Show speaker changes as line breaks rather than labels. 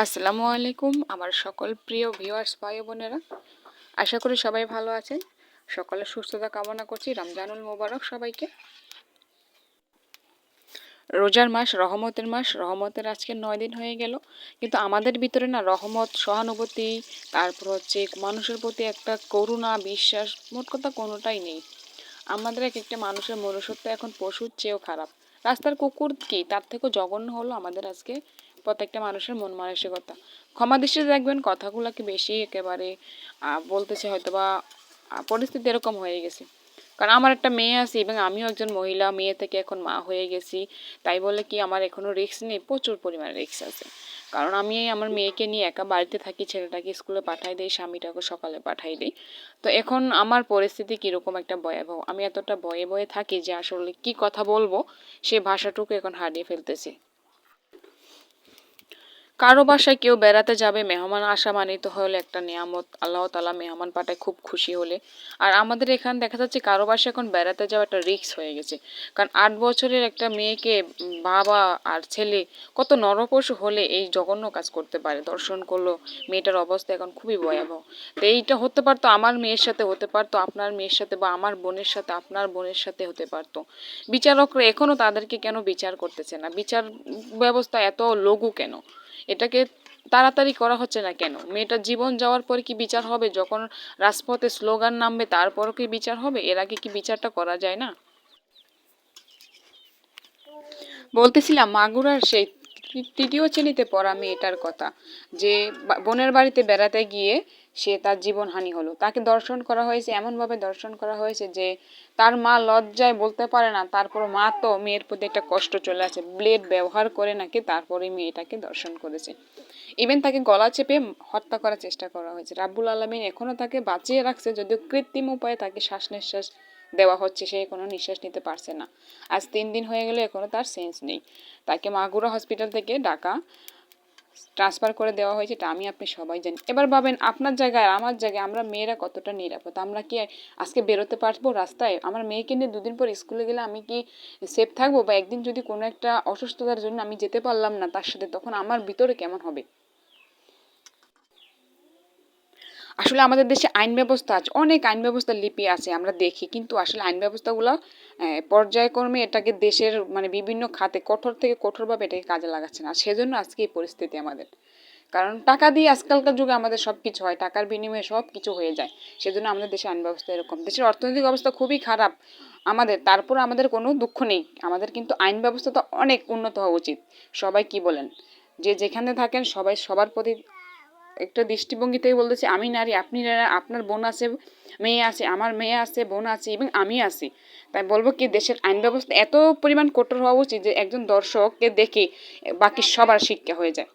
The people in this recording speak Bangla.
আসসালামু আলাইকুম আমার সকল প্রিয় ভিউয়ার্স ভাই বোনেরা, আশা করি সবাই ভালো আছেন। সকলের সুস্থতা কামনা করছি। রমজানুল মোবারক সবাইকে। রোজার মাস, রহমতের মাস, রহমতের আজকে 9 দিন হয়ে গেল, কিন্তু আমাদের ভিতরে না রহমত, সহানুভূতি, তারপর হচ্ছে মানুষের প্রতি একটা করুণা, বিশ্বাস, মোট কথা কোনোটাই নেই। আমাদের এক একটা মানুষের মনুষ্যত্ব এখন পশুর চেয়েও খারাপ। রাস্তার কুকুর কি তার থেকেও জঘন্য হলো আমাদের আজকে প্রত্যেকটা মানুষের মন মানসিকতা। ক্ষমা দৃষ্টিতে দেখবেন কথাগুলো কি বেশি একেবারে বলতেছে, হয়তো বা পরিস্থিতি এরকম হয়ে গেছে। কারণ আমার একটা মেয়ে আছে এবং আমিও একজন মহিলা, মেয়ে থেকে এখন মা হয়ে গেছি। তাই বলে কি আমার এখনো রিস্ক নেই? প্রচুর পরিমাণে রিস্ক আছে। কারণ আমি আমার মেয়েকে নিয়ে একা বাড়িতে থাকি, ছেলেটাকে স্কুলে পাঠাই দিই, স্বামীটাকে সকালে পাঠাই দিই। তো এখন আমার পরিস্থিতি কীরকম একটা ভয়াবহ, আমি এতটা ভয়ে ভয়ে থাকি যে আসলে কি কথা বলবো সে ভাষাটুকু এখন হারিয়ে ফেলতেছি। কারো বাসায় কেউ বেড়াতে যাবে, মেহমান আসা মানে তো হলো একটা নিয়ামত, আল্লাহ তাআলা মেহমান পাঠায় খুব খুশি হলে। আর আমাদের এখানে দেখা যাচ্ছে কারো বাসায় এখন বেড়াতে যাওয়া একটা রিস্ক হয়ে গেছে। কারণ 8 বছরের একটা মেয়েকে বাবা আর ছেলে কত নরপশু হলে এই জঘন্য কাজ করতে পারে, দর্শন করলো। মেয়েটার অবস্থা এখন খুবই ভয়াবহ। তো এইটা হতে পারতো আমার মেয়ের সাথে, হতে পারতো আপনার মেয়ের সাথে, বা আমার বোনের সাথে, আপনার বোনের সাথে হতে পারতো। বিচারকরা এখনো তাদেরকে কেন বিচার করতেছে না? বিচার ব্যবস্থা এত লঘু কেন? এটাকে তাড়াতাড়ি করা হচ্ছে না কেন? মেয়েটার জীবন যাওয়ার পরে কি বিচার হবে? যখন রাজপথে স্লোগান নামবে তারপরও কি বিচার হবে? এর আগে কি বিচারটা করা যায় না? বলতেছিলাম মাগুরার সেই তৃতীয় শ্রেণীতে পড়া মেয়েটার কথা, যে বোনের বাড়িতে বেড়াতে গিয়ে সে তার জীবনহানি হলো। তাকে দর্শন করা হয়েছে, এমনভাবে দর্শন করা হয়েছে যে তার মা লজ্জায় বলতে পারে না, তারপর মা তো মেয়ের প্রতি একটা কষ্ট চলে আসে, ব্লেড ব্যবহার করে নাকি তারপরে মেয়েটাকে দর্শন করেছে। ইভেন তাকে গলা চেপে হত্যা করার চেষ্টা করা হয়েছে। রাব্বুল আলামিন এখনো তাকে বাঁচিয়ে রাখছে, যদিও কৃত্রিম উপায়ে তাকে শ্বাস নিঃশ্বাস দেওয়া হচ্ছে, সে কোনো নিঃশ্বাস নিতে পারছে না। আজ 3 দিন হয়ে গেলে এখনো তার সেন্স নেই। তাকে মাগুরা হসপিটাল থেকে ঢাকা ট্রান্সফার করে দেওয়া হয়েছে, এটা আমি আপনি সবাই জানি। এবার ভাবেন আপনার জায়গায় আমার জায়গায় আমরা মেয়েরা কতটা নিরাপদ। আমরা কি আজকে বেরোতে পারবো রাস্তায়? আমার মেয়েকে নিয়ে 2 দিন পর স্কুলে গেলে আমি কি সেফ থাকবো? বা একদিন যদি কোনো একটা অসুস্থতার জন্য আমি যেতে পারলাম না তার সাথে, তখন আমার ভিতরে কেমন হবে? আসলে আমাদের দেশে আইন ব্যবস্থা আছে, অনেক আইন ব্যবস্থা লিপি আছে আমরা দেখি, কিন্তু আসলে আইন ব্যবস্থাগুলো পর্যায়ক্রমে এটাকে দেশের মানে বিভিন্ন খাতে কঠোর থেকে কঠোরভাবে এটাকে কাজে লাগাচ্ছে না। সেজন্য আজকে এই পরিস্থিতি আমাদের। কারণ টাকা দিয়ে আজকালকার যুগে আমাদের সব কিছু হয়, টাকার বিনিময়ে সব কিছু হয়ে যায়। সেজন্য আমাদের দেশের আইন ব্যবস্থা এরকম। দেশের অর্থনৈতিক অবস্থা খুবই খারাপ আমাদের, তারপর আমাদের কোনো দুঃখ নেই। আমাদের কিন্তু আইন ব্যবস্থা তো অনেক উন্নত হওয়া উচিত। সবাই কি বলেন? যে যেখানে থাকেন সবাই সবার প্রতি একটা দৃষ্টিভঙ্গিতেই বলতেছি, আমি নারী, আপনি নারী, আপনার বোন আছে, মেয়ে আছে, আমার মেয়ে আছে, বোন আছে, এবং আমি আছি। তাই বলবো কি, দেশের আইন ব্যবস্থা এত পরিমাণ কঠোর হওয়া উচিত যে একজন দর্শককে দেখে বাকি সবার শিক্ষা হয়ে যায়।